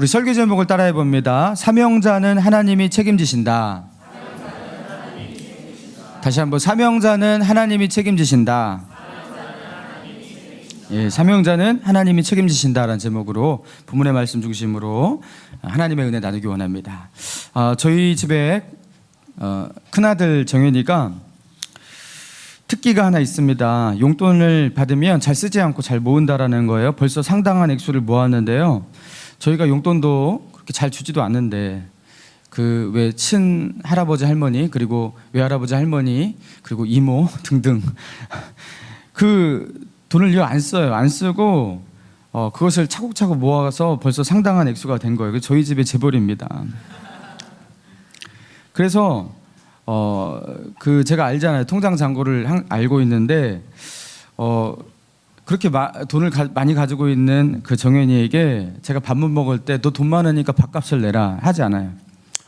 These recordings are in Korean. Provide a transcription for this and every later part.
우리 설교 제목을 따라해 봅니다. 사명자는 하나님이 책임지신다. 다시 한번, 사명자는 하나님이 책임지신다. 예, 사명자는 하나님이 책임지신다라는 제목으로 본문의 말씀 중심으로 하나님의 은혜 나누기 원합니다. 저희 집에 큰아들 정현이가 특기가 하나 있습니다. 용돈을 받으면 잘 쓰지 않고 잘 모은다라는 거예요. 벌써 상당한 액수를 모았는데요. 저희가 용돈도 그렇게 잘 주지도 않는데 그 왜 친할아버지 할머니, 그리고 외할아버지 할머니, 그리고 이모 등등 그 돈을 안 써요. 안 쓰고 그것을 차곡차곡 모아서 벌써 상당한 액수가 된 거예요. 저희 집의 재벌입니다. 그래서 그 제가 알잖아요. 통장 잔고를 알고 있는데 그렇게 돈을 많이 가지고 있는 그 정현이에게 제가 밥 먹을 때 너 돈 많으니까 밥값을 내라 하지 않아요.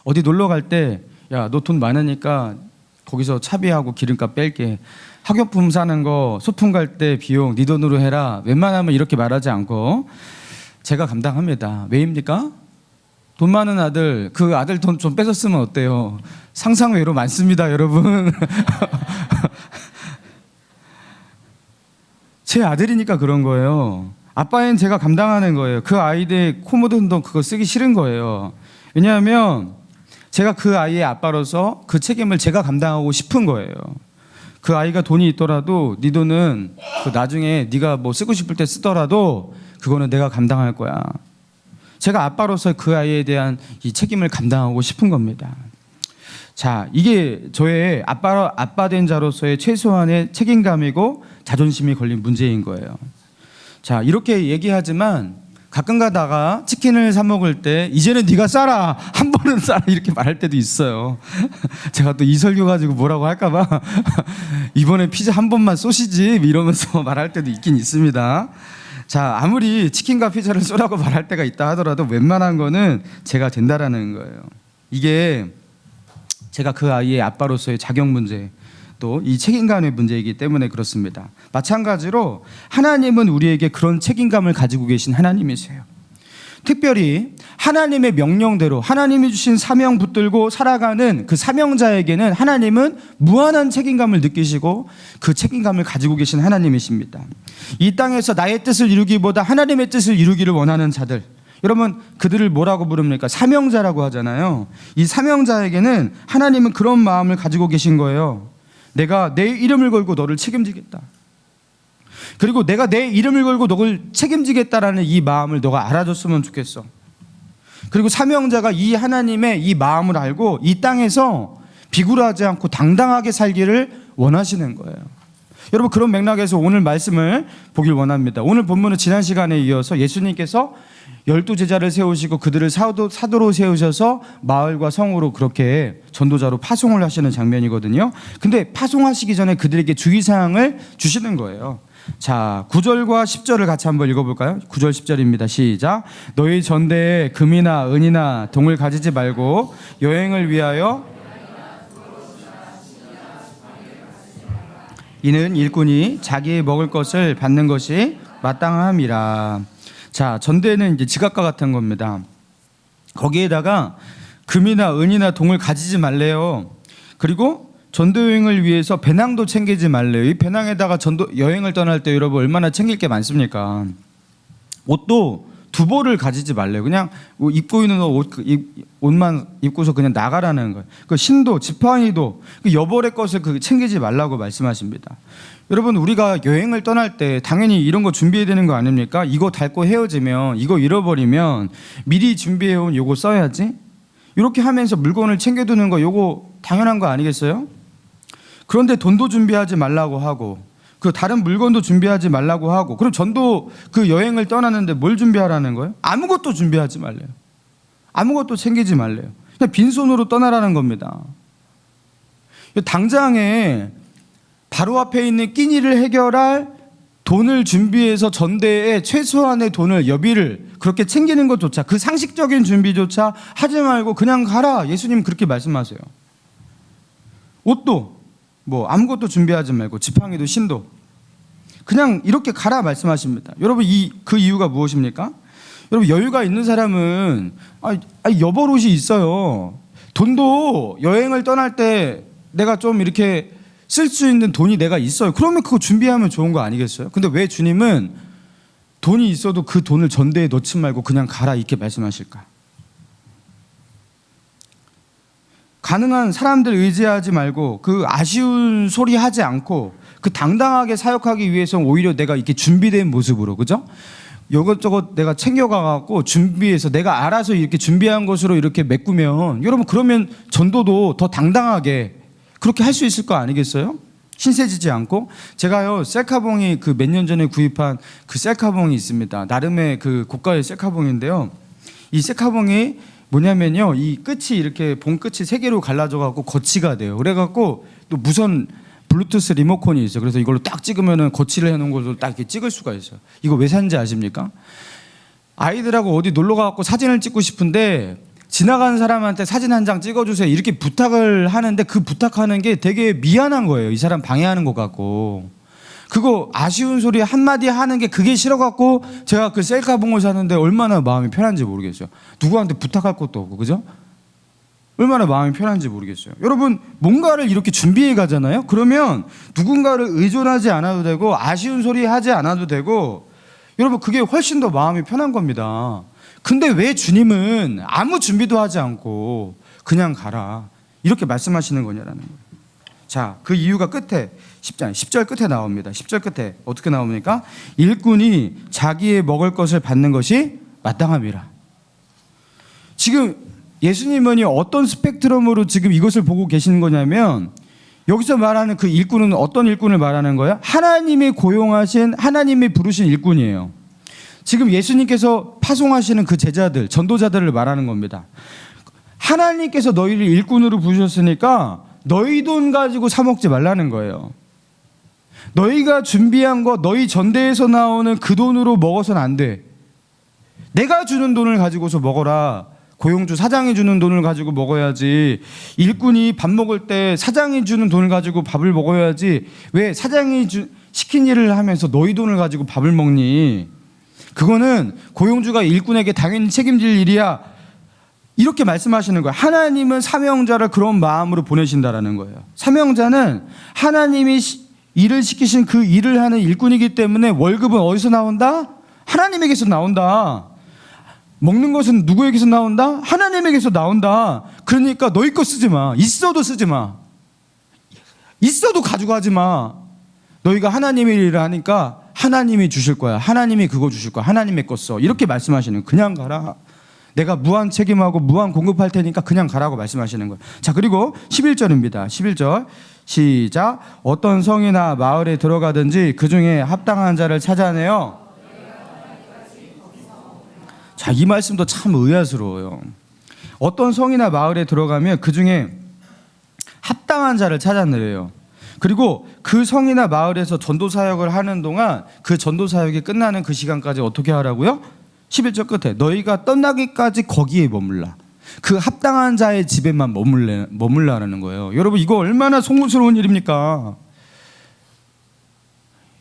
어디 놀러 갈 때 야, 너 돈 많으니까 거기서 차비하고 기름값 뺄게. 학용품 사는 거, 소풍 갈 때 비용 네 돈으로 해라. 웬만하면 이렇게 말하지 않고 제가 감당합니다. 왜입니까? 돈 많은 아들, 그 아들 돈 좀 뺏어 쓰면 어때요? 상상외로 많습니다, 여러분. 제 아들이니까 그런 거예요. 아빠인 제가 감당하는 거예요. 그 아이들 코 묻은 돈 그거 쓰기 싫은 거예요. 왜냐하면 제가 그 아이의 아빠로서 그 책임을 제가 감당하고 싶은 거예요. 그 아이가 돈이 있더라도 네 돈은 나중에 네가 뭐 쓰고 싶을 때 쓰더라도 그거는 내가 감당할 거야. 제가 아빠로서 그 아이에 대한 이 책임을 감당하고 싶은 겁니다. 자, 이게 저의 아빠 된 자로서의 최소한의 책임감이고 자존심이 걸린 문제인 거예요. 자, 이렇게 얘기하지만 가끔 가다가 치킨을 사 먹을 때 이제는 네가 싸라, 한 번은 싸라 이렇게 말할 때도 있어요. 제가 또 이 설교 가지고 뭐라고 할까봐 이번에 피자 한 번만 쏘시지 이러면서 말할 때도 있긴 있습니다. 자, 아무리 치킨과 피자를 쏘라고 말할 때가 있다 하더라도 웬만한 거는 제가 된다라는 거예요. 이게 제가 그 아이의 아빠로서의 자격 문제, 또 이 책임감의 문제이기 때문에 그렇습니다. 마찬가지로 하나님은 우리에게 그런 책임감을 가지고 계신 하나님이세요. 특별히 하나님의 명령대로 하나님이 주신 사명 붙들고 살아가는 그 사명자에게는 하나님은 무한한 책임감을 느끼시고 그 책임감을 가지고 계신 하나님이십니다. 이 땅에서 나의 뜻을 이루기보다 하나님의 뜻을 이루기를 원하는 자들, 여러분 그들을 뭐라고 부릅니까? 사명자라고 하잖아요. 이 사명자에게는 하나님은 그런 마음을 가지고 계신 거예요. 내가 내 이름을 걸고 너를 책임지겠다. 그리고 내가 내 이름을 걸고 너를 책임지겠다라는 이 마음을 너가 알아줬으면 좋겠어. 그리고 사명자가 이 하나님의 이 마음을 알고 이 땅에서 비굴하지 않고 당당하게 살기를 원하시는 거예요. 여러분 그런 맥락에서 오늘 말씀을 보길 원합니다. 오늘 본문은 지난 시간에 이어서 예수님께서 12제자를 세우시고 그들을 사도로 세우셔서 마을과 성으로 그렇게 전도자로 파송을 하시는 장면이거든요. 근데 파송하시기 전에 그들에게 주의사항을 주시는 거예요. 자, 9절과 10절을 같이 한번 읽어볼까요? 9절 10절입니다. 시작. 너희 전대에 금이나 은이나 동을 가지지 말고 여행을 위하여 이는 일꾼이 자기의 먹을 것을 받는 것이 마땅함이라. 자, 전대는 이제 지갑과 같은 겁니다. 거기에다가 금이나 은이나 동을 가지지 말래요. 그리고 전도 여행을 위해서 배낭도 챙기지 말래요. 이 배낭에다가 여행을 떠날 때 여러분 얼마나 챙길 게 많습니까? 옷도 두 벌을 가지지 말래요. 그냥 입고 있는 옷만 입고서 그냥 나가라는 거예요. 그 신도, 지팡이도 그 여벌의 것을 챙기지 말라고 말씀하십니다. 여러분 우리가 여행을 떠날 때 당연히 이런 거 준비해야 되는 거 아닙니까? 이거 닳고 헤어지면, 이거 잃어버리면 미리 준비해온 요거 써야지. 이렇게 하면서 물건을 챙겨두는 거 요거 당연한 거 아니겠어요? 그런데 돈도 준비하지 말라고 하고 그 다른 물건도 준비하지 말라고 하고, 그럼 전도 그 여행을 떠나는데 뭘 준비하라는 거예요? 아무것도 준비하지 말래요. 아무것도 챙기지 말래요. 그냥 빈손으로 떠나라는 겁니다. 당장에 바로 앞에 있는 끼니를 해결할 돈을 준비해서 전대에 최소한의 돈을, 여비를 그렇게 챙기는 것조차, 그 상식적인 준비조차 하지 말고 그냥 가라. 예수님 그렇게 말씀하세요. 옷도 뭐 아무것도 준비하지 말고 지팡이도 신도 그냥 이렇게 가라 말씀하십니다. 여러분 그 이유가 무엇입니까? 여러분 여유가 있는 사람은 여벌옷이 있어요. 돈도 여행을 떠날 때 내가 좀 이렇게 쓸 수 있는 돈이 내가 있어요. 그러면 그거 준비하면 좋은 거 아니겠어요? 근데 왜 주님은 돈이 있어도 그 돈을 전대에 넣지 말고 그냥 가라 이렇게 말씀하실까? 가능한 사람들 의지하지 말고 그 아쉬운 소리 하지 않고 그 당당하게 사역하기 위해서는 오히려 내가 이렇게 준비된 모습으로, 그죠? 이것저것 내가 챙겨가갖고 준비해서 내가 알아서 이렇게 준비한 것으로 이렇게 메꾸면, 여러분 그러면 전도도 더 당당하게 그렇게 할 수 있을 거 아니겠어요? 신세지지 않고. 제가요 셀카봉이 그 몇 년 전에 구입한 그 셀카봉이 있습니다. 나름의 그 고가의 셀카봉인데요. 이 셀카봉이 뭐냐면요, 이 끝이 이렇게 봉 끝이 세 개로 갈라져 갖고 거치가 돼요. 그래갖고 또 무선 블루투스 리모컨이 있어요. 그래서 이걸로 딱 찍으면은 거치를 해놓은 걸로 딱 이렇게 찍을 수가 있어요. 이거 왜 샀는지 아십니까? 아이들하고 어디 놀러 가갖고 사진을 찍고 싶은데 지나가는 사람한테 사진 한 장 찍어주세요 이렇게 부탁을 하는데, 그 부탁하는 게 되게 미안한 거예요. 이 사람 방해하는 것 같고. 그거 아쉬운 소리 한마디 하는 게 그게 싫어갖고 제가 그 셀카봉을 샀는데 얼마나 마음이 편한지 모르겠어요. 누구한테 부탁할 것도 없고, 그죠? 얼마나 마음이 편한지 모르겠어요. 여러분 뭔가를 이렇게 준비해 가잖아요. 그러면 누군가를 의존하지 않아도 되고 아쉬운 소리 하지 않아도 되고, 여러분 그게 훨씬 더 마음이 편한 겁니다. 근데 왜 주님은 아무 준비도 하지 않고 그냥 가라 이렇게 말씀하시는 거냐라는 거예요. 자, 그 이유가 끝에 10절 끝에 나옵니다. 10절 끝에 어떻게 나옵니까? 일꾼이 자기의 먹을 것을 받는 것이 마땅함이라. 지금 예수님은 어떤 스펙트럼으로 지금 이것을 보고 계시는 거냐면, 여기서 말하는 그 일꾼은 어떤 일꾼을 말하는 거야? 하나님이 고용하신, 하나님이 부르신 일꾼이에요. 지금 예수님께서 파송하시는 그 제자들, 전도자들을 말하는 겁니다. 하나님께서 너희를 일꾼으로 부르셨으니까 너희 돈 가지고 사 먹지 말라는 거예요. 너희가 준비한 거, 너희 전대에서 나오는 그 돈으로 먹어서는 안 돼. 내가 주는 돈을 가지고서 먹어라. 고용주 사장이 주는 돈을 가지고 먹어야지. 일꾼이 밥 먹을 때 사장이 주는 돈을 가지고 밥을 먹어야지. 왜 사장이 시킨 일을 하면서 너희 돈을 가지고 밥을 먹니? 그거는 고용주가 일꾼에게 당연히 책임질 일이야. 이렇게 말씀하시는 거예요. 하나님은 사명자를 그런 마음으로 보내신다라는 거예요. 사명자는 하나님이 일을 시키신 그 일을 하는 일꾼이기 때문에 월급은 어디서 나온다? 하나님에게서 나온다. 먹는 것은 누구에게서 나온다? 하나님에게서 나온다. 그러니까 너희 거 쓰지 마. 있어도 쓰지 마. 있어도 가져가지 마. 너희가 하나님의 일을 하니까 하나님이 주실 거야. 하나님이 그거 주실 거야. 하나님의 거 써. 이렇게 말씀하시는 거예요. 그냥 가라. 내가 무한 책임하고 무한 공급할 테니까 그냥 가라고 말씀하시는 거예요. 자, 그리고 11절입니다. 11절 시작. 어떤 성이나 마을에 들어가든지 그 중에 합당한 자를 찾아내요. 자, 이 말씀도 참 의아스러워요. 어떤 성이나 마을에 들어가면 그 중에 합당한 자를 찾아내래요. 그리고 그 성이나 마을에서 전도 사역을 하는 동안 그 전도 사역이 끝나는 그 시간까지 어떻게 하라고요? 11절 끝에 너희가 떠나기까지 거기에 머물라. 그 합당한 자의 집에만 머물라라는 거예요. 여러분 이거 얼마나 송구스러운 일입니까?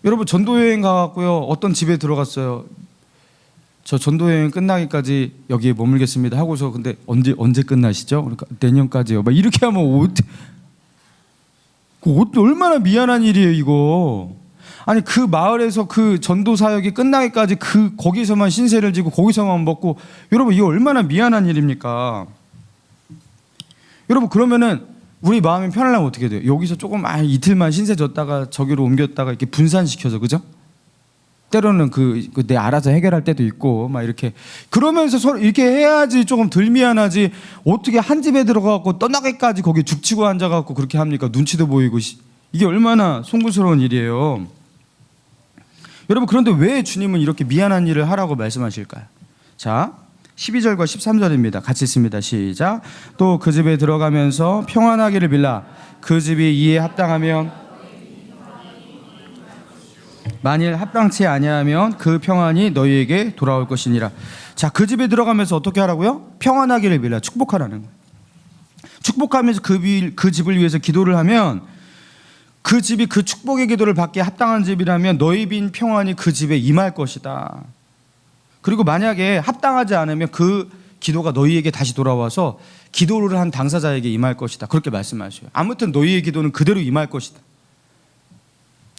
여러분 전도여행 가갖고요, 어떤 집에 들어갔어요. 저 전도여행 끝나기까지 여기에 머물겠습니다 하고서, 근데 언제 끝나시죠? 그러니까 내년까지요. 막 이렇게 하면 얼마나 미안한 일이에요 이거. 아니 그 마을에서 그 전도 사역이 끝나기까지 거기서만 신세를 지고 거기서만 먹고, 여러분 이거 얼마나 미안한 일입니까? 여러분 그러면은 우리 마음이 편하려면 어떻게 돼요? 여기서 조금 이틀만 신세 졌다가 저기로 옮겼다가 이렇게 분산시켜서, 그죠? 때로는 내 알아서 해결할 때도 있고 막 이렇게 그러면서 서로 이렇게 해야지 조금 덜 미안하지. 어떻게 한 집에 들어가고 떠나기까지 거기 죽치고 앉아갖고 그렇게 합니까? 눈치도 보이고. 이게 얼마나 송구스러운 일이에요. 여러분 그런데 왜 주님은 이렇게 미안한 일을 하라고 말씀하실까요? 자, 12절과 13절입니다. 같이 읽습니다. 시작. 또 그 집에 들어가면서 평안하기를 빌라. 그 집이 이에 합당하면, 만일 합당치 아니하면 그 평안이 너희에게 돌아올 것이니라. 자, 그 집에 들어가면서 어떻게 하라고요? 평안하기를 빌라. 축복하라는 거예요. 축복하면서 그 집을 위해서 기도를 하면, 그 집이 그 축복의 기도를 받기에 합당한 집이라면 너희 빈 평안이 그 집에 임할 것이다. 그리고 만약에 합당하지 않으면 그 기도가 너희에게 다시 돌아와서 기도를 한 당사자에게 임할 것이다. 그렇게 말씀하셔요. 아무튼 너희의 기도는 그대로 임할 것이다.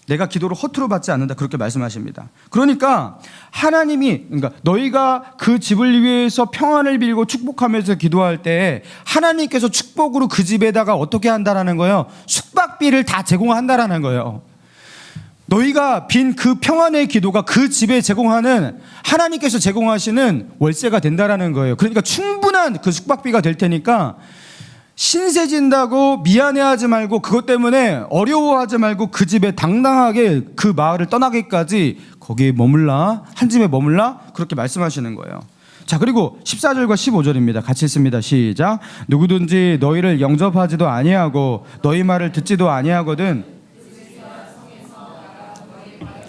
내가 기도를 허투루 받지 않는다. 그렇게 말씀하십니다. 그러니까 그러니까 너희가 그 집을 위해서 평안을 빌고 축복하면서 기도할 때 하나님께서 축복으로 그 집에다가 어떻게 한다라는 거예요? 숙박비를 다 제공한다라는 거예요. 너희가 빈 그 평안의 기도가 그 집에 제공하는 하나님께서 제공하시는 월세가 된다라는 거예요. 그러니까 충분한 그 숙박비가 될 테니까 신세 진다고 미안해하지 말고 그것 때문에 어려워하지 말고 그 집에 당당하게 그 마을을 떠나기까지 거기에 머물라, 한 집에 머물라, 그렇게 말씀하시는 거예요. 자, 그리고 14절과 15절입니다. 같이 읽습니다. 시작. 누구든지 너희를 영접하지도 아니하고 너희 말을 듣지도 아니하거든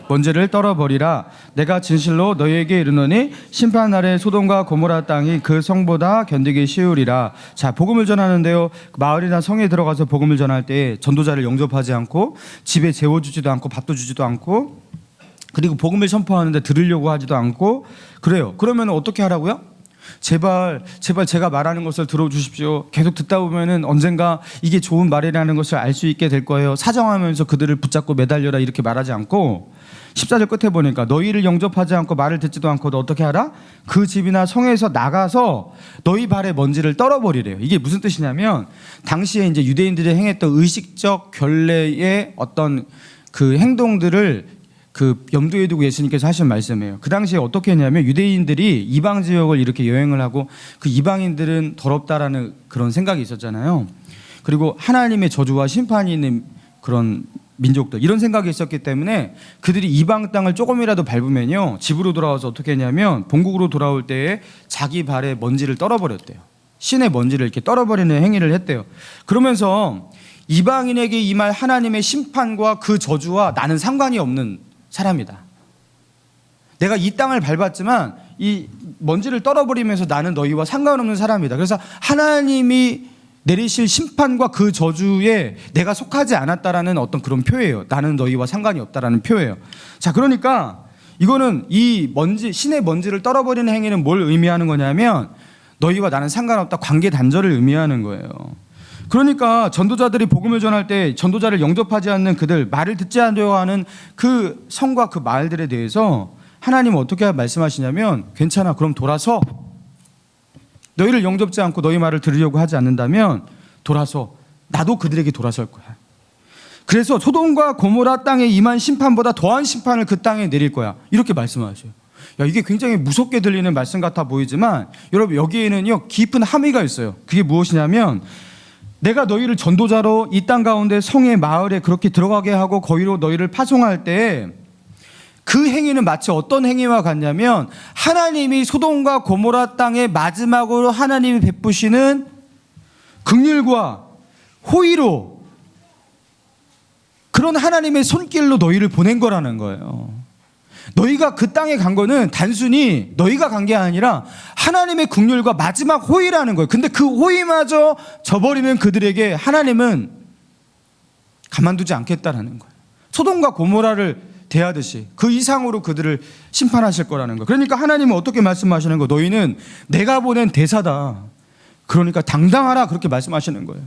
먼지를 떨어버리라. 내가 진실로 너희에게 이르노니 심판날에 소돔과 고모라 땅이 그 성보다 견디기 쉬우리라. 자, 복음을 전하는데요, 마을이나 성에 들어가서 복음을 전할 때 전도자를 영접하지 않고 집에 재워주지도 않고 밥도 주지도 않고 그리고 복음을 선포하는데 들으려고 하지도 않고 그래요. 그러면 어떻게 하라고요? 제발 제가 말하는 것을 들어주십시오. 계속 듣다 보면은 언젠가 이게 좋은 말이라는 것을 알 수 있게 될 거예요. 사정하면서 그들을 붙잡고 매달려라, 이렇게 말하지 않고 14절 끝에 보니까 너희를 영접하지 않고 말을 듣지도 않고 너 어떻게 하라? 그 집이나 성에서 나가서 너희 발에 먼지를 떨어버리래요. 이게 무슨 뜻이냐면 당시에 이제 유대인들이 행했던 의식적 결례의 어떤 그 행동들을 그 염두에 두고 예수님께서 하신 말씀이에요. 그 당시에 어떻게 했냐면 유대인들이 이방 지역을 이렇게 여행을 하고 그 이방인들은 더럽다라는 그런 생각이 있었잖아요. 그리고 하나님의 저주와 심판이 있는 그런 민족들, 이런 생각이 있었기 때문에 그들이 이방 땅을 조금이라도 밟으면요 집으로 돌아와서 어떻게 했냐면 본국으로 돌아올 때에 자기 발에 먼지를 떨어버렸대요. 신의 먼지를 이렇게 떨어버리는 행위를 했대요. 그러면서 이방인에게 임할 하나님의 심판과 그 저주와 나는 상관이 없는 사람이다. 내가 이 땅을 밟았지만 이 먼지를 떨어버리면서 나는 너희와 상관없는 사람이다. 그래서 하나님이 내리실 심판과 그 저주에 내가 속하지 않았다라는 어떤 그런 표예요. 나는 너희와 상관이 없다라는 표예요. 자, 그러니까 이거는 이 먼지, 신의 먼지를 떨어버리는 행위는 뭘 의미하는 거냐면 너희와 나는 상관없다, 관계 단절을 의미하는 거예요. 그러니까 전도자들이 복음을 전할 때 전도자를 영접하지 않는 그들, 말을 듣지 않으려 하는 그 성과 그 마을들에 대해서 하나님은 어떻게 말씀하시냐면 괜찮아, 그럼 돌아서 너희를 영접지 않고 너희 말을 들으려고 하지 않는다면 돌아서 나도 그들에게 돌아설 거야. 그래서 소돔과 고모라 땅에 임한 심판보다 더한 심판을 그 땅에 내릴 거야, 이렇게 말씀하셔요. 야, 이게 굉장히 무섭게 들리는 말씀 같아 보이지만 여러분 여기에는요 깊은 함의가 있어요. 그게 무엇이냐면 내가 너희를 전도자로 이 땅 가운데 성의 마을에 그렇게 들어가게 하고 거기로 너희를 파송할 때 그 행위는 마치 어떤 행위와 같냐면 하나님이 소돔과 고모라 땅에 마지막으로 하나님이 베푸시는 긍휼과 호의로 그런 하나님의 손길로 너희를 보낸 거라는 거예요. 너희가 그 땅에 간 거는 단순히 너희가 간 게 아니라 하나님의 긍휼과 마지막 호의라는 거예요. 근데 그 호의마저 저버리는 그들에게 하나님은 가만두지 않겠다라는 거예요. 소돔과 고모라를 대하듯이 그 이상으로 그들을 심판하실 거라는 거예요. 그러니까 하나님은 어떻게 말씀하시는 거예요? 너희는 내가 보낸 대사다, 그러니까 당당하라, 그렇게 말씀하시는 거예요.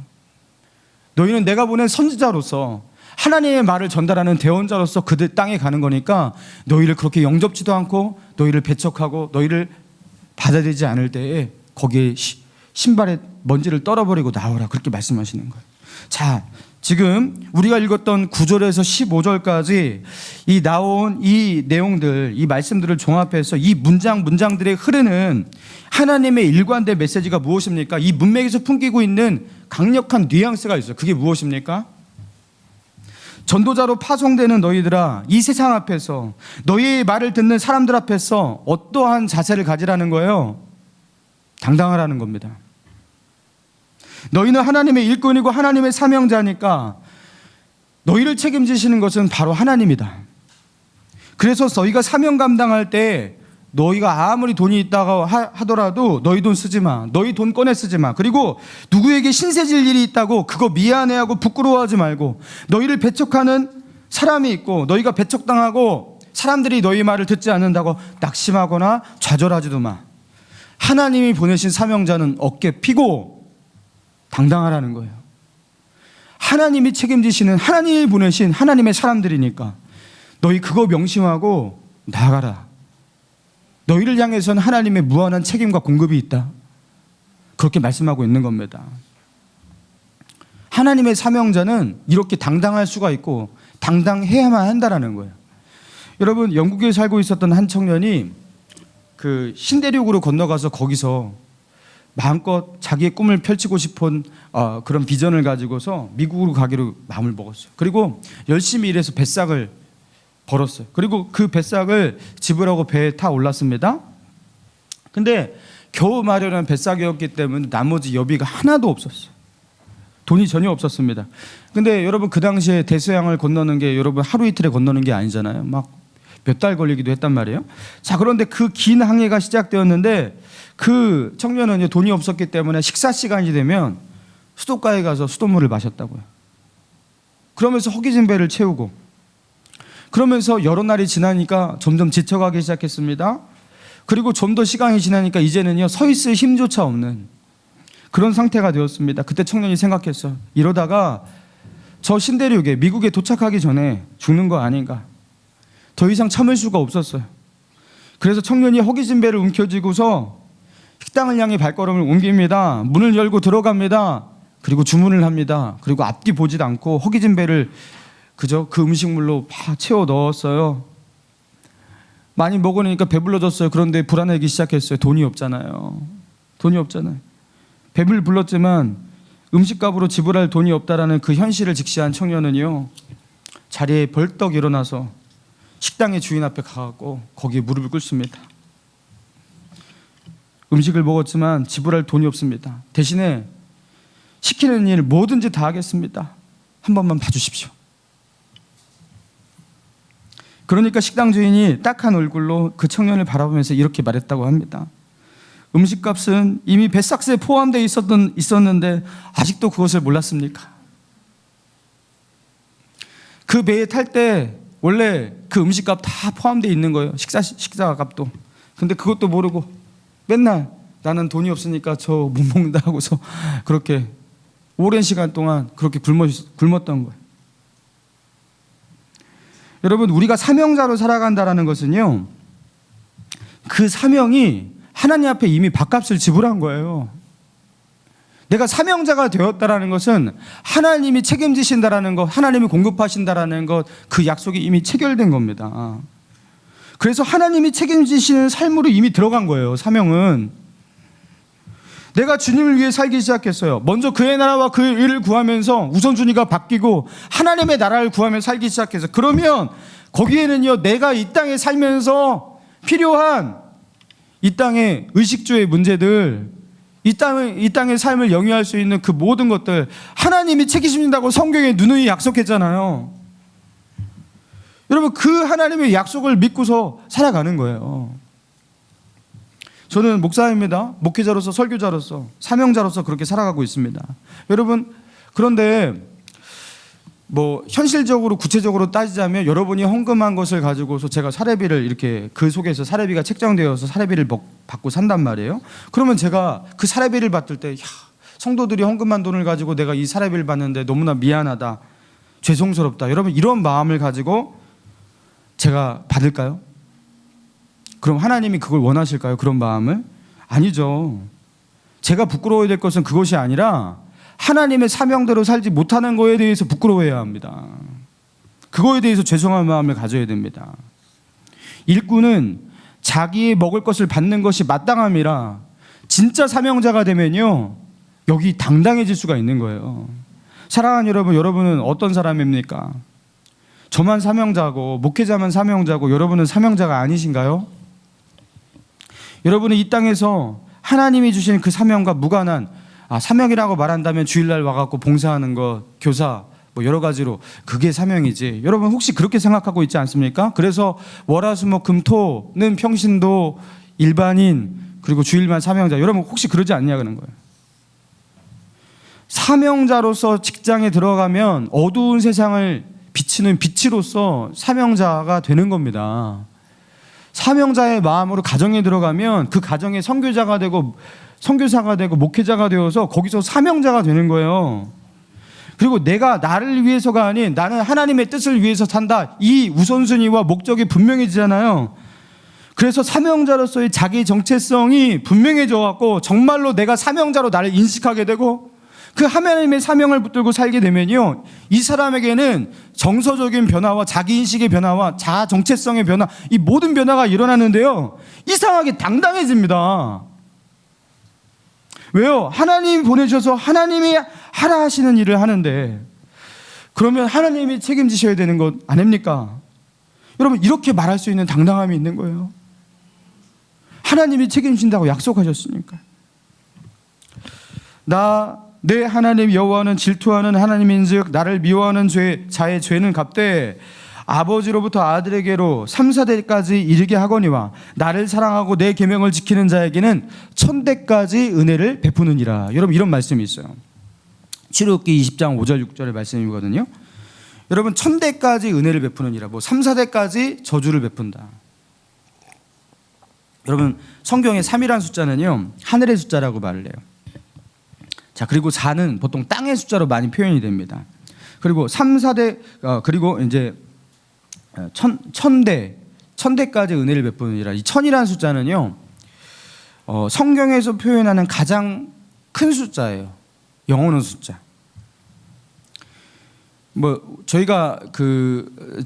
너희는 내가 보낸 선지자로서 하나님의 말을 전달하는 대언자로서 그들 땅에 가는 거니까 너희를 그렇게 영접지도 않고 너희를 배척하고 너희를 받아들이지 않을 때에 거기에 신발에 먼지를 떨어버리고 나오라, 그렇게 말씀하시는 거예요. 자, 지금 우리가 읽었던 9절에서 15절까지 이 나온 이 내용들, 이 말씀들을 종합해서 이 문장들에 흐르는 하나님의 일관된 메시지가 무엇입니까? 이 문맥에서 풍기고 있는 강력한 뉘앙스가 있어요. 그게 무엇입니까? 전도자로 파송되는 너희들아, 이 세상 앞에서 너희의 말을 듣는 사람들 앞에서 어떠한 자세를 가지라는 거예요? 당당하라는 겁니다. 너희는 하나님의 일꾼이고 하나님의 사명자니까 너희를 책임지시는 것은 바로 하나님이다. 그래서 너희가 사명 감당할 때 너희가 아무리 돈이 있다고 하더라도 너희 돈 쓰지 마, 너희 돈 꺼내 쓰지 마. 그리고 누구에게 신세질 일이 있다고 그거 미안해하고 부끄러워하지 말고, 너희를 배척하는 사람이 있고 너희가 배척당하고 사람들이 너희 말을 듣지 않는다고 낙심하거나 좌절하지도 마. 하나님이 보내신 사명자는 어깨 피고 당당하라는 거예요. 하나님이 책임지시는, 하나님이 보내신 하나님의 사람들이니까 너희 그거 명심하고 나아가라. 너희를 향해서는 하나님의 무한한 책임과 공급이 있다. 그렇게 말씀하고 있는 겁니다. 하나님의 사명자는 이렇게 당당할 수가 있고 당당해야만 한다라는 거예요. 여러분, 영국에 살고 있었던 한 청년이 그 신대륙으로 건너가서 거기서 마음껏 자기의 꿈을 펼치고 싶은 그런 비전을 가지고서 미국으로 가기로 마음을 먹었어요. 그리고 열심히 일해서 뱃삭을 벌었어요. 그리고 그 뱃삭을 집으라고 배에 타 올랐습니다. 근데 겨우 마련한 뱃삭이었기 때문에 나머지 여비가 하나도 없었어요. 돈이 전혀 없었습니다. 근데 여러분, 그 당시에 대서양을 건너는 게 여러분 하루 이틀에 건너는 게 아니잖아요. 막 몇 달 걸리기도 했단 말이에요. 자, 그런데 그 긴 항해가 시작되었는데 그 청년은 돈이 없었기 때문에 식사 시간이 되면 수도가에 가서 수돗물을 마셨다고요. 그러면서 허기진 배를 채우고, 그러면서 여러 날이 지나니까 점점 지쳐가기 시작했습니다. 그리고 좀 더 시간이 지나니까 이제는요, 서 있을 힘조차 없는 그런 상태가 되었습니다. 그때 청년이 생각했어요. 이러다가 저 신대륙에, 미국에 도착하기 전에 죽는 거 아닌가. 더 이상 참을 수가 없었어요. 그래서 청년이 허기진 배를 움켜쥐고서 식당을 향해 발걸음을 옮깁니다. 문을 열고 들어갑니다. 그리고 주문을 합니다. 그리고 앞뒤 보지도 않고 허기진 배를 그저 그 음식물로 팍 채워 넣었어요. 많이 먹으니까 배불러졌어요. 그런데 불안해지기 시작했어요. 돈이 없잖아요. 돈이 없잖아요. 배를 불렀지만 음식값으로 지불할 돈이 없다라는 그 현실을 직시한 청년은요, 자리에 벌떡 일어나서 식당의 주인 앞에 가갖고 거기에 무릎을 꿇습니다. 음식을 먹었지만 지불할 돈이 없습니다. 대신에 시키는 일 뭐든지 다 하겠습니다. 한 번만 봐주십시오. 그러니까 식당 주인이 딱한 얼굴로 그 청년을 바라보면서 이렇게 말했다고 합니다. 음식값은 이미 뱃삭스에 포함되어 있었는데 아직도 그것을 몰랐습니까? 그 배에 탈 때 원래 그 음식값 다 포함되어 있는 거예요. 식사값도. 근데 그것도 모르고 맨날 나는 돈이 없으니까 저 못 먹는다 하고서 그렇게 오랜 시간 동안 그렇게 굶었던 거예요. 여러분, 우리가 사명자로 살아간다는 것은요, 그 사명이 하나님 앞에 이미 밥값을 지불한 거예요. 내가 사명자가 되었다는 것은 하나님이 책임지신다라는 것, 하나님이 공급하신다라는 것, 그 약속이 이미 체결된 겁니다. 그래서 하나님이 책임지시는 삶으로 이미 들어간 거예요. 사명은. 내가 주님을 위해 살기 시작했어요. 먼저 그의 나라와 그의 의를 구하면서 우선순위가 바뀌고 하나님의 나라를 구하며 살기 시작해서, 그러면 거기에는요, 내가 이 땅에 살면서 필요한 이 땅의 의식주의 문제들, 이 땅의 삶을 영위할 수 있는 그 모든 것들 하나님이 책임진다고 성경에 누누이 약속했잖아요. 여러분, 그 하나님의 약속을 믿고서 살아가는 거예요. 저는 목사입니다. 목회자로서, 설교자로서, 사명자로서 그렇게 살아가고 있습니다. 여러분, 그런데 뭐 현실적으로 구체적으로 따지자면 여러분이 헌금한 것을 가지고서 제가 사례비를 이렇게, 그 속에서 사례비가 책정되어서 사례비를 받고 산단 말이에요. 그러면 제가 그 사례비를 받을 때, 야, 성도들이 헌금한 돈을 가지고 내가 이 사례비를 받는데 너무나 미안하다, 죄송스럽다, 여러분, 이런 마음을 가지고 제가 받을까요? 그럼 하나님이 그걸 원하실까요? 그런 마음을? 아니죠. 제가 부끄러워야 될 것은 그것이 아니라 하나님의 사명대로 살지 못하는 거에 대해서 부끄러워해야 합니다. 그거에 대해서 죄송한 마음을 가져야 됩니다. 일꾼은 자기의 먹을 것을 받는 것이 마땅함이라 진짜 사명자가 되면요, 여기 당당해질 수가 있는 거예요. 사랑하는 여러분, 여러분은 어떤 사람입니까? 저만 사명자고 목회자만 사명자고 여러분은 사명자가 아니신가요? 여러분은 이 땅에서 하나님이 주신 그 사명과 무관한, 사명이라고 말한다면 주일날 와갖고 봉사하는 것, 교사, 뭐 여러 가지로 그게 사명이지. 여러분 혹시 그렇게 생각하고 있지 않습니까? 그래서 월화수목금토는 평신도, 일반인, 그리고 주일만 사명자, 여러분 혹시 그러지 않냐는 거예요. 사명자로서 직장에 들어가면 어두운 세상을 비치는 빛으로서 사명자가 되는 겁니다. 사명자의 마음으로 가정에 들어가면 그 가정의 선교사가 되고 목회자가 되어서 거기서 사명자가 되는 거예요. 그리고 내가 나를 위해서가 아닌 나는 하나님의 뜻을 위해서 산다. 이 우선순위와 목적이 분명해지잖아요. 그래서 사명자로서의 자기 정체성이 분명해져 갖고 정말로 내가 사명자로 나를 인식하게 되고 그 하나님의 사명을 붙들고 살게 되면요, 이 사람에게는 정서적인 변화와 자기인식의 변화와 자아 정체성의 변화, 이 모든 변화가 일어나는데요, 이상하게 당당해집니다. 왜요? 하나님 보내셔서 하나님이 하라 하시는 일을 하는데, 그러면 하나님이 책임지셔야 되는 것 아닙니까? 여러분, 이렇게 말할 수 있는 당당함이 있는 거예요. 하나님이 책임진다고 약속하셨으니까. 내 하나님 여호와는 질투하는 하나님인즉 나를 미워하는 자의 죄는 갚되 아버지로부터 아들에게로 3, 4대까지 이르게 하거니와 나를 사랑하고 내 계명을 지키는 자에게는 1000대까지 은혜를 베푸느니라. 여러분, 이런 말씀이 있어요. 출애굽기 20장 5절 6절의 말씀이거든요. 여러분, 1000대까지 은혜를 베푸느니라. 3, 4대까지 저주를 베푼다. 여러분, 성경의 3이라는 숫자는요, 하늘의 숫자라고 말을 해요. 자, 그리고 4는 보통 땅의 숫자로 많이 표현이 됩니다. 그리고 3, 4대, 그리고 이제 1000대까지 은혜를 베푸느니라. 이 1000이라는 숫자는요, 성경에서 표현하는 가장 큰 숫자예요. 영원한 숫자.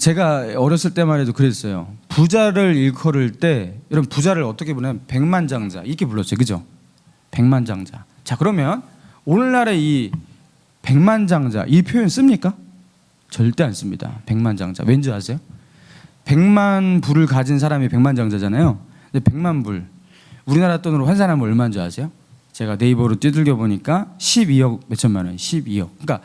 제가 어렸을 때만 해도 그랬어요. 부자를 일컬을 때, 여러분, 부자를 어떻게 부르냐면 백만장자 이렇게 불렀어요. 그죠? 백만장자. 자, 그러면 오늘날의 이 백만장자 이 표현 씁니까? 절대 안 씁니다. 백만장자. 왠지 아세요? 100만 불을 가진 사람이 백만장자잖아요. 근데 100만 불, 우리나라 돈으로 환산하면 얼마인 줄 아세요? 제가 네이버로 두들겨 보니까 12억 몇천만 원, 12억. 그러니까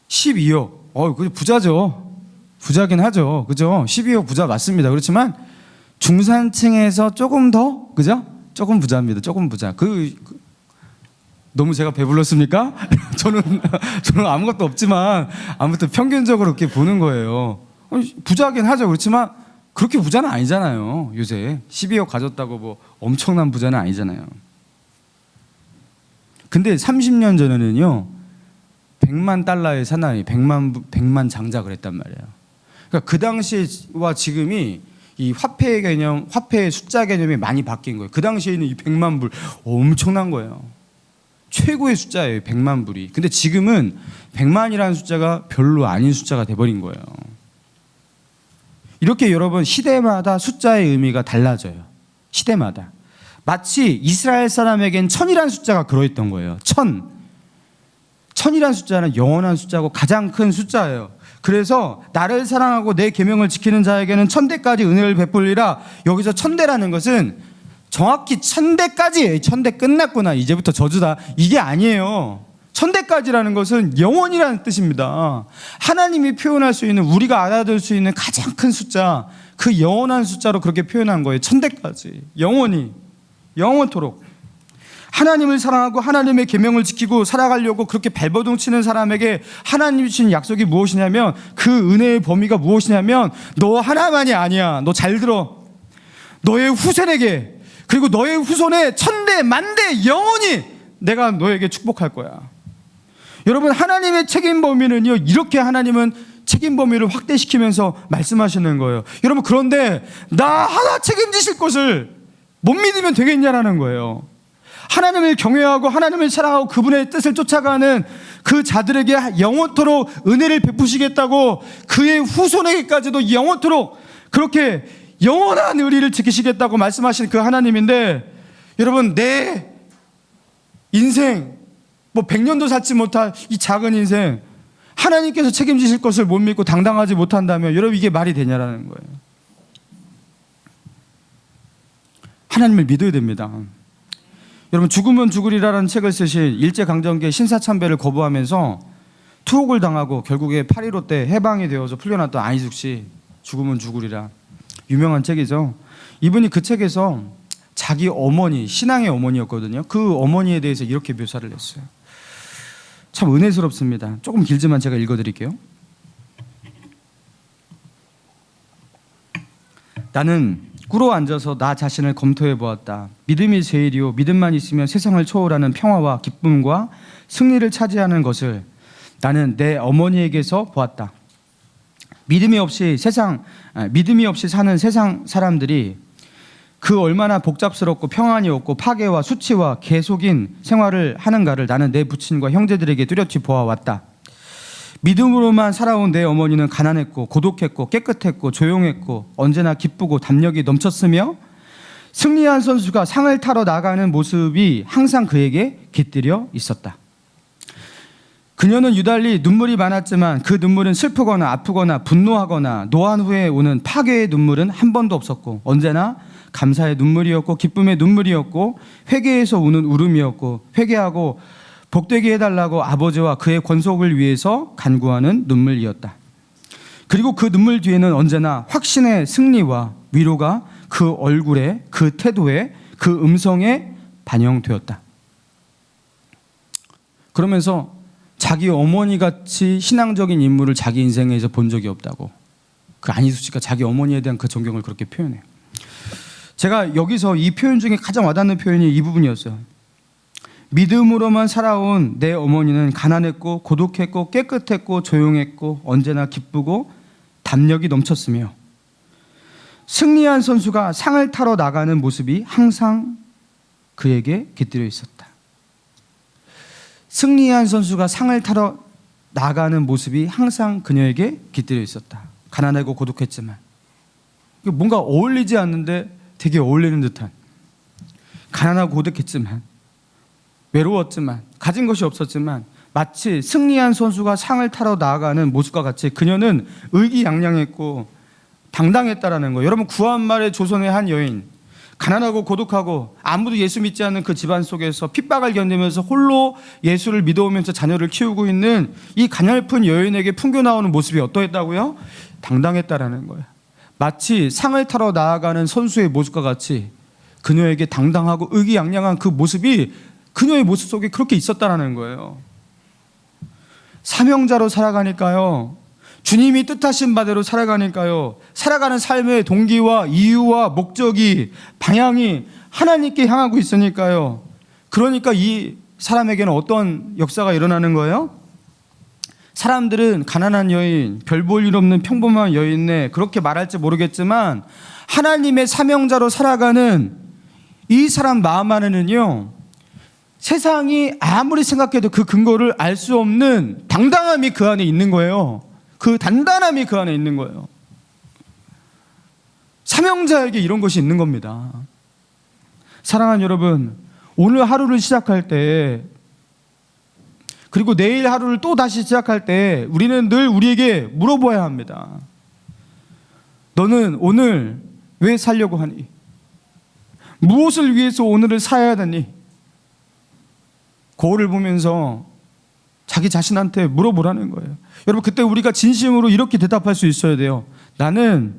12억. 그 부자죠. 부자긴 하죠. 그죠? 12억 부자 맞습니다. 그렇지만 중산층에서 조금 더, 그죠? 조금 부자입니다. 조금 부자. 너무 제가 배불렀습니까? 저는 아무것도 없지만 아무튼 평균적으로 그렇게 보는 거예요. 부자긴 하죠. 그렇지만 그렇게 부자는 아니잖아요. 요새 12억 가졌다고 엄청난 부자는 아니잖아요. 근데 30년 전에는요, 100만 달러의 사나이, 100만 장자 그랬단 말이에요. 그러니까 그 당시와 지금이 이 화폐의 개념, 화폐의 숫자 개념이 많이 바뀐 거예요. 그 당시에는 이 100만 불 엄청난 거예요. 최고의 숫자예요, 100만 불이. 근데 지금은 100만이라는 숫자가 별로 아닌 숫자가 돼버린 거예요. 이렇게 여러분, 시대마다 숫자의 의미가 달라져요. 시대마다. 마치 이스라엘 사람에겐 1000이라는 숫자가 그러했던 거예요. 1000이라는 숫자는 영원한 숫자고 가장 큰 숫자예요. 그래서 나를 사랑하고 내 계명을 지키는 자에게는 1000대까지 은혜를 베풀리라. 여기서 1000대라는 것은 정확히 1000대까지, 1000대 끝났구나, 이제부터 저주다, 이게 아니에요. 1000대까지라는 것은 영원이라는 뜻입니다. 하나님이 표현할 수 있는, 우리가 알아들 수 있는 가장 큰 숫자, 그 영원한 숫자로 그렇게 표현한 거예요. 1000대까지. 영원히, 영원토록. 하나님을 사랑하고 하나님의 계명을 지키고 살아가려고 그렇게 발버둥 치는 사람에게 하나님이 주신 약속이 무엇이냐면, 그 은혜의 범위가 무엇이냐면, 너 하나만이 아니야. 너 잘 들어. 너의 후손에게, 그리고 너의 후손에 1000대, 만대 영원히 내가 너에게 축복할 거야. 여러분, 하나님의 책임 범위는요, 이렇게 하나님은 책임 범위를 확대시키면서 말씀하시는 거예요. 여러분, 그런데 나 하나 책임지실 것을 못 믿으면 되겠냐라는 거예요. 하나님을 경외하고 하나님을 사랑하고 그분의 뜻을 쫓아가는 그 자들에게 영원토록 은혜를 베푸시겠다고, 그의 후손에게까지도 영원토록 그렇게 영원한 의리를 지키시겠다고 말씀하신 그 하나님인데, 여러분, 내 인생 100년도 살지 못할 이 작은 인생, 하나님께서 책임지실 것을 못 믿고 당당하지 못한다면, 여러분, 이게 말이 되냐라는 거예요. 하나님을 믿어야 됩니다. 여러분, 죽으면 죽으리라는 책을 쓰신 일제강점기의 신사참배를 거부하면서 투옥을 당하고 결국에 8.15 때 해방이 되어서 풀려났던 안희숙 씨, 죽으면 죽으리라, 유명한 책이죠. 이분이 그 책에서 자기 어머니, 신앙의 어머니였거든요. 그 어머니에 대해서 이렇게 묘사를 했어요. 참 은혜스럽습니다. 조금 길지만 제가 읽어드릴게요. 나는 꿇어 앉아서 나 자신을 검토해 보았다. 믿음이 제일이요 믿음만 있으면 세상을 초월하는 평화와 기쁨과 승리를 차지하는 것을 나는 내 어머니에게서 보았다. 믿음이 없이 사는 세상 사람들이 그 얼마나 복잡스럽고 평안이 없고 파괴와 수치와 계속인 생활을 하는가를 나는 내 부친과 형제들에게 뚜렷이 보아왔다. 믿음으로만 살아온 내 어머니는 가난했고 고독했고 깨끗했고 조용했고 언제나 기쁘고 담력이 넘쳤으며 승리한 선수가 상을 타러 나가는 모습이 항상 그에게 깃들여 있었다. 그녀는 유달리 눈물이 많았지만 그 눈물은 슬프거나 아프거나 분노하거나 노한 후에 오는 파괴의 눈물은 한 번도 없었고 언제나 감사의 눈물이었고 기쁨의 눈물이었고 회개에서 우는 울음이었고 회개하고 복되게 해달라고 아버지와 그의 권속을 위해서 간구하는 눈물이었다. 그리고 그 눈물 뒤에는 언제나 확신의 승리와 위로가 그 얼굴에, 그 태도에, 그 음성에 반영되었다. 그러면서 자기 어머니같이 신앙적인 인물을 자기 인생에서 본 적이 없다고, 그 안희수 씨가 자기 어머니에 대한 그 존경을 그렇게 표현해요. 제가 여기서 이 표현 중에 가장 와닿는 표현이 이 부분이었어요. 믿음으로만 살아온 내 어머니는 가난했고 고독했고 깨끗했고 조용했고 언제나 기쁘고 담력이 넘쳤으며 승리한 선수가 상을 타러 나가는 모습이 항상 그에게 깃들여 있었다. 승리한 선수가 상을 타러 나가는 모습이 항상 그녀에게 깃들여 있었다. 가난하고 고독했지만 뭔가 어울리지 않는데 되게 어울리는 듯한, 가난하고 고독했지만 외로웠지만 가진 것이 없었지만 마치 승리한 선수가 상을 타러 나아가는 모습과 같이 그녀는 의기양양했고 당당했다라는 거예요. 여러분, 구한말의 조선의 한 여인, 가난하고 고독하고 아무도 예수 믿지 않는 그 집안 속에서 핍박을 견디면서 홀로 예수를 믿어오면서 자녀를 키우고 있는 이 가냘픈 여인에게 풍겨 나오는 모습이 어떠했다고요? 당당했다라는 거예요. 마치 상을 타러 나아가는 선수의 모습과 같이 그녀에게 당당하고 의기양양한 그 모습이 그녀의 모습 속에 그렇게 있었다라는 거예요. 사명자로 살아가니까요, 주님이 뜻하신 바대로 살아가니까요, 살아가는 삶의 동기와 이유와 목적이, 방향이 하나님께 향하고 있으니까요. 그러니까 이 사람에게는 어떤 역사가 일어나는 거예요? 사람들은 가난한 여인, 별 볼 일 없는 평범한 여인네 그렇게 말할지 모르겠지만 하나님의 사명자로 살아가는 이 사람 마음 안에는요, 세상이 아무리 생각해도 그 근거를 알 수 없는 당당함이 그 안에 있는 거예요. 그 단단함이 그 안에 있는 거예요. 사명자에게 이런 것이 있는 겁니다. 사랑하는 여러분, 오늘 하루를 시작할 때, 그리고 내일 하루를 또 다시 시작할 때 우리는 늘 우리에게 물어봐야 합니다. 너는 오늘 왜 살려고 하니? 무엇을 위해서 오늘을 살아야 하니? 거울을 보면서 자기 자신한테 물어보라는 거예요. 여러분, 그때 우리가 진심으로 이렇게 대답할 수 있어야 돼요. 나는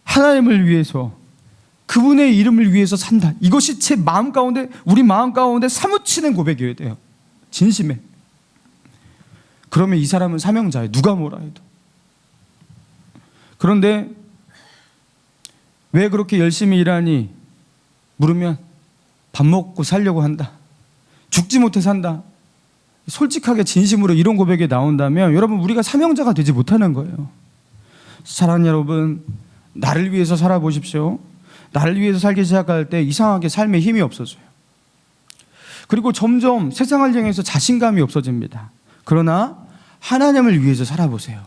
하나님을 위해서, 그분의 이름을 위해서 산다. 이것이 제 마음 가운데, 우리 마음 가운데 사무치는 고백이어야 돼요. 진심에. 그러면 이 사람은 사명자예요. 누가 뭐라 해도. 그런데 왜 그렇게 열심히 일하니? 물으면 밥 먹고 살려고 한다. 죽지 못해 산다. 솔직하게 진심으로 이런 고백이 나온다면 여러분, 우리가 사명자가 되지 못하는 거예요. 사랑하는 여러분, 나를 위해서 살아보십시오. 나를 위해서 살기 시작할 때 이상하게 삶에 힘이 없어져요. 그리고 점점 세상을 향해서 자신감이 없어집니다. 그러나 하나님을 위해서 살아보세요.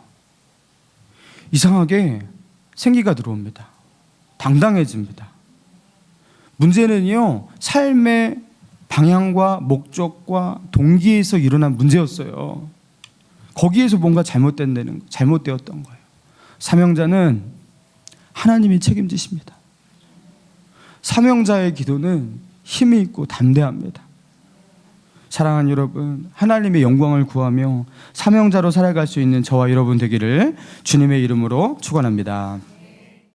이상하게 생기가 들어옵니다. 당당해집니다. 문제는요, 삶의 방향과 목적과 동기에서 일어난 문제였어요. 거기에서 뭔가 잘못되었던 거예요. 사명자는 하나님이 책임지십니다. 사명자의 기도는 힘이 있고 담대합니다. 사랑하는 여러분, 하나님의 영광을 구하며 사명자로 살아갈 수 있는 저와 여러분 되기를 주님의 이름으로 축원합니다.